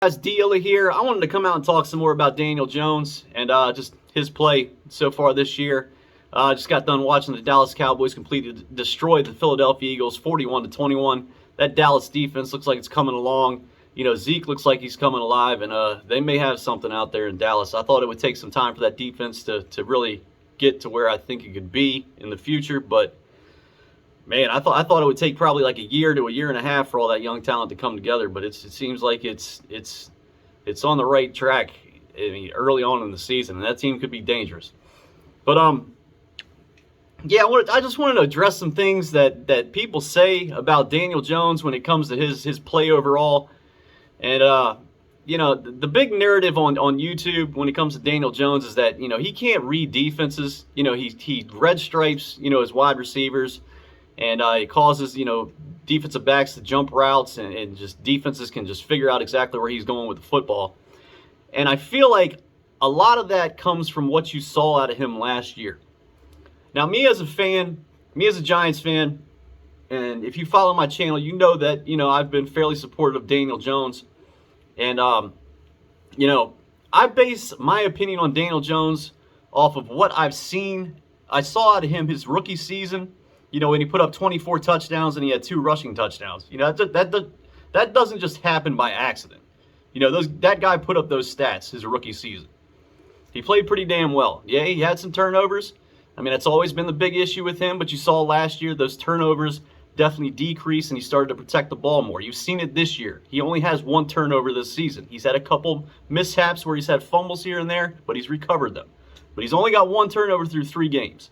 Guys, Dealer here. I wanted to come out and talk some more about Daniel Jones and just his play so far this year. Just got done watching the Dallas Cowboys completely destroy the Philadelphia Eagles 41-21. That Dallas defense looks like it's coming along. You know, Zeke looks like he's coming alive, and they may have something out there in Dallas. I thought it would take some time for that defense to really get to where I think it could be in the future, but man, I thought it would take probably like a year to a year and a half for all that young talent to come together, but it seems like it's on the right track. I mean, early on in the season, and that team could be dangerous. But yeah, I just wanted to address some things that people say about Daniel Jones when it comes to his play overall, and you know, the big narrative on YouTube when it comes to Daniel Jones is that, you know, he can't read defenses. You know, he red stripes, you know, his wide receivers. And it causes, you know, defensive backs to jump routes, and just defenses can just figure out exactly where he's going with the football. And I feel like a lot of that comes from what you saw out of him last year. Now, me as a fan, me as a Giants fan, and if you follow my channel, you know that, you know, I've been fairly supportive of Daniel Jones. And, you know, I base my opinion on Daniel Jones off of what I've seen. I saw out of him his rookie season. You know, when he put up 24 touchdowns and he had 2 rushing touchdowns. You know, that doesn't just happen by accident. You know, that guy put up those stats his rookie season. He played pretty damn well. Yeah, he had some turnovers. I mean, that's always been the big issue with him. But you saw last year those turnovers definitely decreased, and he started to protect the ball more. You've seen it this year. He only has 1 turnover this season. He's had a couple mishaps where he's had fumbles here and there, but he's recovered them. But he's only got 1 turnover through 3 games.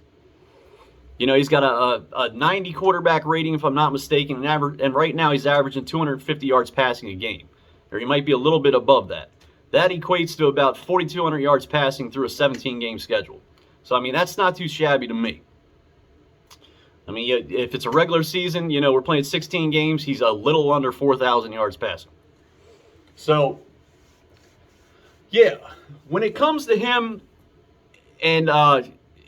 You know, he's got a 90 quarterback rating, if I'm not mistaken, and right now he's averaging 250 yards passing a game. Or he might be a little bit above that. That equates to about 4,200 yards passing through a 17-game schedule. So, I mean, that's not too shabby to me. I mean, if it's a regular season, you know, we're playing 16 games, he's a little under 4,000 yards passing. So, yeah, when it comes to him and,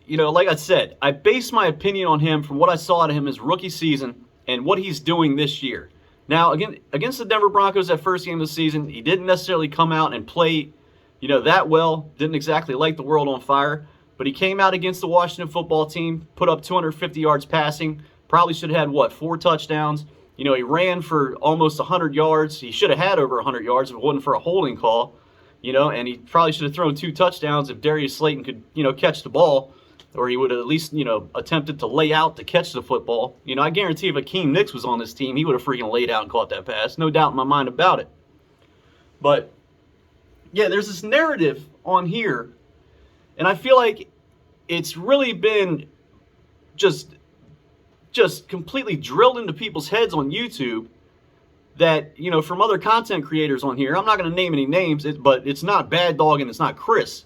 you know, like I said, I base my opinion on him from what I saw out of him his rookie season and what he's doing this year. Now, again, against the Denver Broncos, that first game of the season, he didn't necessarily come out and play, you know, that well. Didn't exactly light the world on fire. But he came out against the Washington football team, put up 250 yards passing. Probably should have had, 4 touchdowns. You know, he ran for almost 100 yards. He should have had over 100 yards if it wasn't for a holding call. You know, and he probably should have thrown 2 touchdowns if Darius Slayton could, you know, catch the ball. Or he would have at least, you know, attempted to lay out to catch the football. You know, I guarantee if Akeem Nicks was on this team, he would have freaking laid out and caught that pass. No doubt in my mind about it. But, yeah, there's this narrative on here, and I feel like it's really been just completely drilled into people's heads on YouTube that, you know, from other content creators on here, I'm not going to name any names, but it's not Bad Dog and it's not Chris,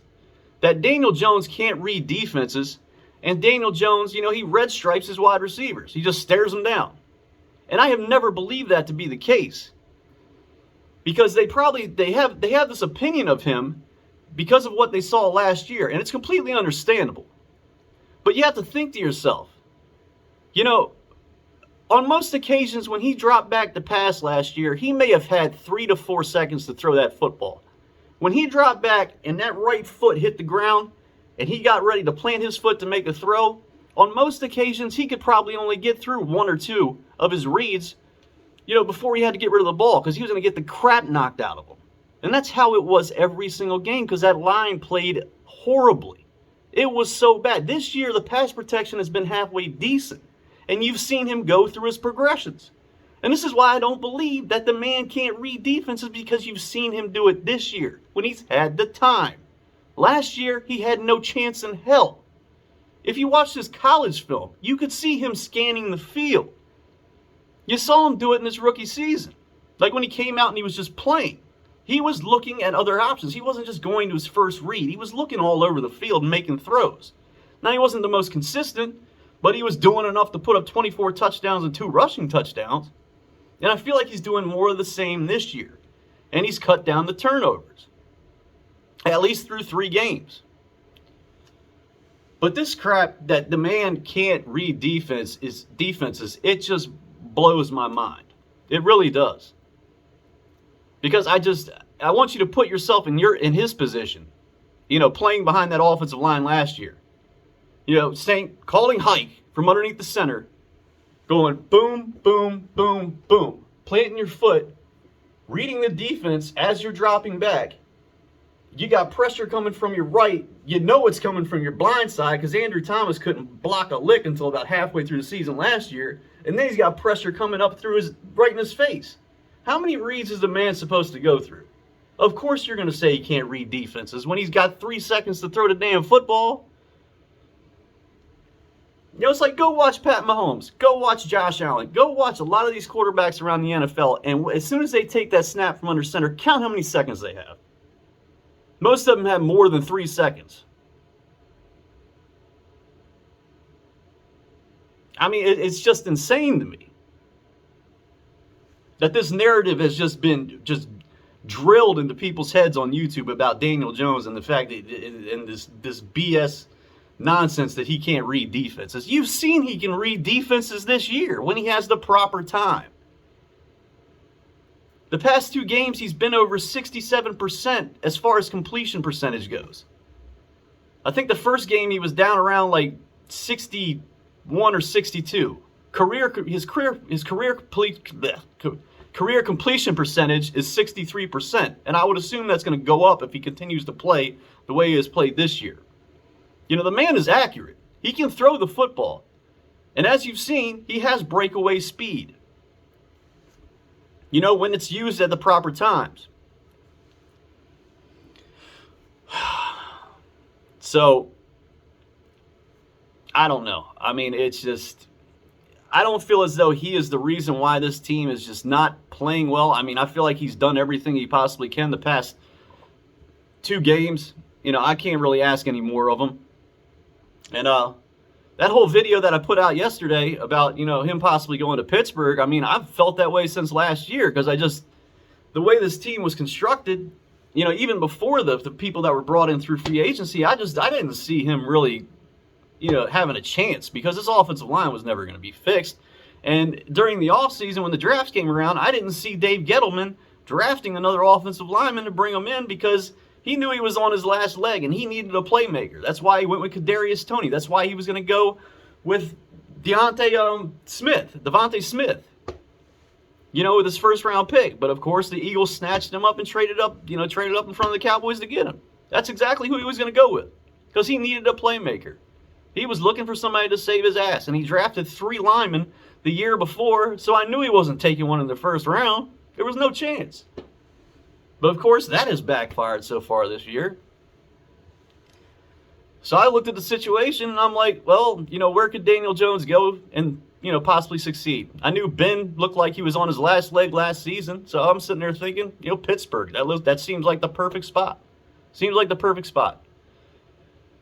that Daniel Jones can't read defenses, and Daniel Jones, you know, he red stripes his wide receivers. He just stares them down. And I have never believed that to be the case. Because they have this opinion of him because of what they saw last year, and it's completely understandable. But you have to think to yourself, you know, on most occasions when he dropped back to pass last year, he may have had 3 to 4 seconds to throw that football. When he dropped back and that right foot hit the ground and he got ready to plant his foot to make a throw, on most occasions he could probably only get through 1 or 2 of his reads, you know, before he had to get rid of the ball because he was going to get the crap knocked out of him. And that's how it was every single game because that line played horribly. It was so bad. This year the pass protection has been halfway decent, and you've seen him go through his progressions. And this is why I don't believe that the man can't read defenses, because you've seen him do it this year when he's had the time. Last year, he had no chance in hell. If you watched his college film, you could see him scanning the field. You saw him do it in his rookie season. Like when he came out and he was just playing. He was looking at other options. He wasn't just going to his first read. He was looking all over the field and making throws. Now, he wasn't the most consistent, but he was doing enough to put up 24 touchdowns and 2 rushing touchdowns. And I feel like he's doing more of the same this year. And he's cut down the turnovers. At least through 3 games. But this crap that the man can't read defenses, it just blows my mind. It really does. Because I want you to put yourself in his position. Playing behind that offensive line last year. Calling hike from underneath the center, going boom, boom, boom, boom, planting your foot, reading the defense as you're dropping back. You got pressure coming from your right. You know it's coming from your blind side because Andrew Thomas couldn't block a lick until about halfway through the season last year. And then he's got pressure coming up right in his face. How many reads is the man supposed to go through? Of course you're going to say he can't read defenses when he's got 3 seconds to throw the damn football. It's like, go watch Pat Mahomes. Go watch Josh Allen. Go watch a lot of these quarterbacks around the NFL. And as soon as they take that snap from under center, count how many seconds they have. Most of them have more than 3 seconds. I mean, it's just insane to me that this narrative has just been drilled into people's heads on YouTube about Daniel Jones and the fact that and this BS nonsense that he can't read defenses. You've seen he can read defenses this year when he has the proper time. The past 2 games, he's been over 67% as far as completion percentage goes. I think the first game he was down around like 61 or 62. His career completion percentage is 63%, and I would assume that's going to go up if he continues to play the way he has played this year. The man is accurate. He can throw the football. And as you've seen, he has breakaway speed. When it's used at the proper times. So, I don't know. I mean, it's just, I don't feel as though he is the reason why this team is just not playing well. I mean, I feel like he's done everything he possibly can the past 2 games. I can't really ask any more of him. And that whole video that I put out yesterday about, him possibly going to Pittsburgh, I mean, I've felt that way since last year because the way this team was constructed, even before the people that were brought in through free agency, I didn't see him really, having a chance because this offensive line was never going to be fixed. And during the offseason when the drafts came around, I didn't see Dave Gettleman drafting another offensive lineman to bring him in because he knew he was on his last leg, and he needed a playmaker. That's why he went with Kadarius Toney. That's why he was going to go with Devontae Smith, with his first-round pick. But, of course, the Eagles snatched him up and traded up in front of the Cowboys to get him. That's exactly who he was going to go with because he needed a playmaker. He was looking for somebody to save his ass, and he drafted 3 linemen the year before, so I knew he wasn't taking one in the first round. There was no chance. But, of course, that has backfired so far this year. So I looked at the situation, and I'm like, well, where could Daniel Jones go and, possibly succeed? I knew Ben looked like he was on his last leg last season, so I'm sitting there thinking, Pittsburgh. That seems like the perfect spot.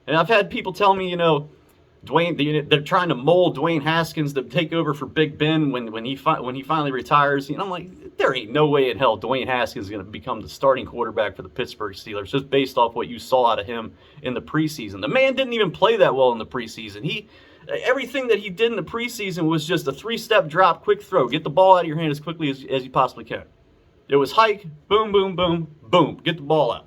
And I've had people tell me, they're trying to mold Dwayne Haskins to take over for Big Ben when he finally retires. I'm like, there ain't no way in hell Dwayne Haskins is going to become the starting quarterback for the Pittsburgh Steelers just based off what you saw out of him in the preseason. The man didn't even play that well in the preseason. Everything that he did in the preseason was just a 3-step drop, quick throw, get the ball out of your hand as quickly as you possibly can. It was hike, boom, boom, boom, boom, get the ball out.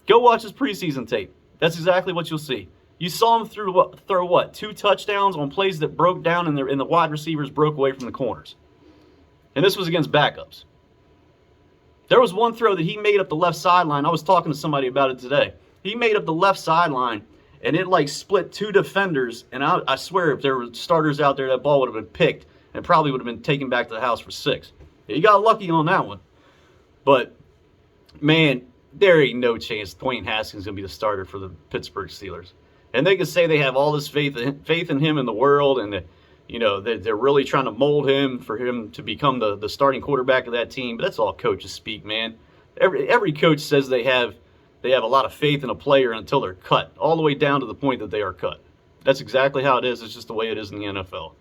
Go watch his preseason tape. That's exactly what you'll see. You saw him throw 2 touchdowns on plays that broke down and the wide receivers broke away from the corners. And this was against backups. There was one throw that he made up the left sideline. I was talking to somebody about it today. He made up the left sideline, and it split 2 defenders. And I swear if there were starters out there, that ball would have been picked and probably would have been taken back to the house for 6. He got lucky on that one. But, man, there ain't no chance Dwayne Haskins is going to be the starter for the Pittsburgh Steelers. And they can say they have all this faith in him in the world, and that, they're really trying to mold him for him to become the starting quarterback of that team. But that's all coaches speak, man. Every coach says they have a lot of faith in a player until they're cut, all the way down to the point that they are cut. That's exactly how it is. It's just the way it is in the NFL.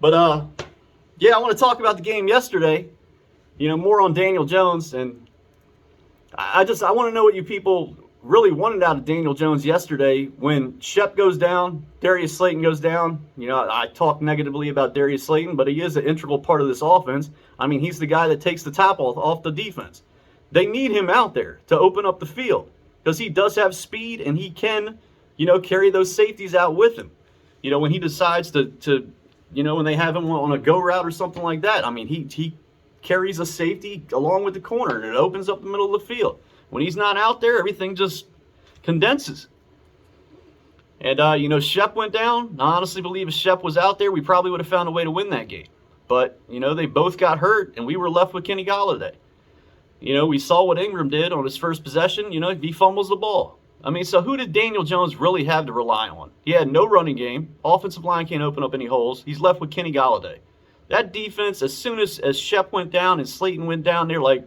But I want to talk about the game yesterday. More on Daniel Jones, and I want to know what you people really wanted out of Daniel Jones yesterday. When Shep goes down, Darius Slayton goes down. You know, I talk negatively about Darius Slayton, but he is an integral part of this offense. I mean, he's the guy that takes the top off the defense. They need him out there to open up the field because he does have speed and he can, you know, carry those safeties out with him. You know, when he decides to you know, when they have him on a go route or something like that, I mean, he carries a safety along with the corner and it opens up the middle of the field. When he's not out there, everything just condenses. And, you know, Shep went down. I honestly believe if Shep was out there, we probably would have found a way to win that game. But, you know, they both got hurt, and we were left with Kenny Golladay. You know, we saw what Ingram did on his first possession. You know, he fumbles the ball. I mean, so who did Daniel Jones really have to rely on? He had no running game. Offensive line can't open up any holes. He's left with Kenny Golladay. That defense, as soon as Shep went down and Slayton went down, they're like,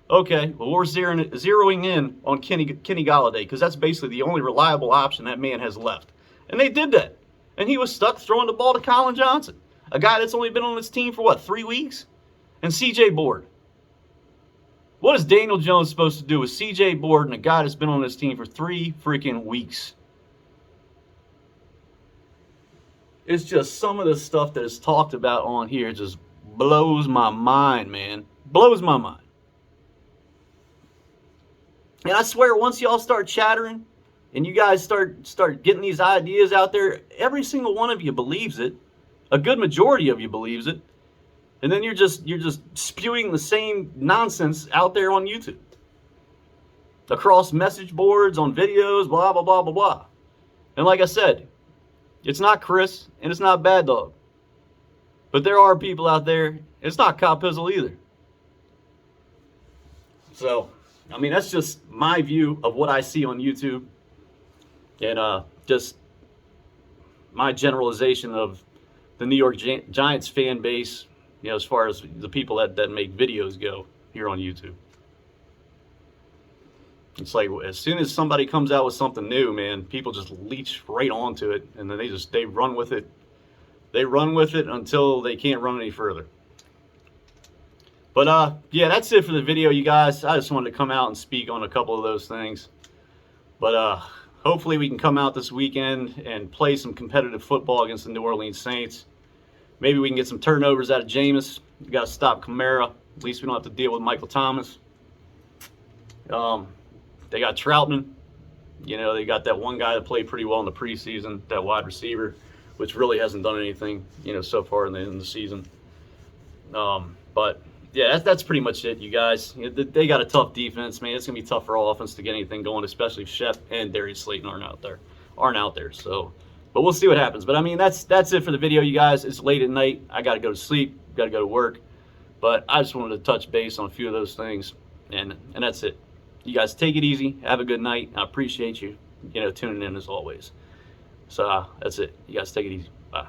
okay, well, we're zeroing in on Kenny Golladay because that's basically the only reliable option that man has left. And they did that. And he was stuck throwing the ball to Colin Johnson, a guy that's only been on this team for, what, 3 weeks? And C.J. Board. What is Daniel Jones supposed to do with C.J. Board and a guy that's been on this team for 3 freaking weeks? It's just some of the stuff that is talked about on here just blows my mind, man. Blows my mind. And I swear, once y'all start chattering and you guys start getting these ideas out there, every single one of you believes it. A good majority of you believes it. And then you're just spewing the same nonsense out there on YouTube. Across message boards, on videos, blah, blah, blah, blah, blah. And like I said, it's not Chris and it's not Bad Dog. But there are people out there, it's not Cop Pizzle either. So, I mean, that's just my view of what I see on YouTube. And just my generalization of the New York Giants fan base, you know, as far as the people that make videos go here on YouTube. It's like as soon as somebody comes out with something new, man, people just leech right onto it. And then they run with it. They run with it until they can't run any further. But, yeah, that's it for the video, you guys. I just wanted to come out and speak on a couple of those things. But hopefully we can come out this weekend and play some competitive football against the New Orleans Saints. Maybe we can get some turnovers out of Jameis. We got to stop Kamara. At least we don't have to deal with Michael Thomas. They got Troutman. You know, they got that one guy that played pretty well in the preseason, that wide receiver, which really hasn't done anything, you know, so far in the season. But yeah, that's pretty much it, you guys. You know, they got a tough defense, man. It's gonna be tough for all offense to get anything going, especially if Shep and Darius Slayton aren't out there. So, but we'll see what happens. But I mean, that's it for the video, you guys. It's late at night. I got to go to sleep. Got to go to work. But I just wanted to touch base on a few of those things, and that's it. You guys take it easy. Have a good night. I appreciate you, tuning in as always. So that's it. You guys take it easy. Bye.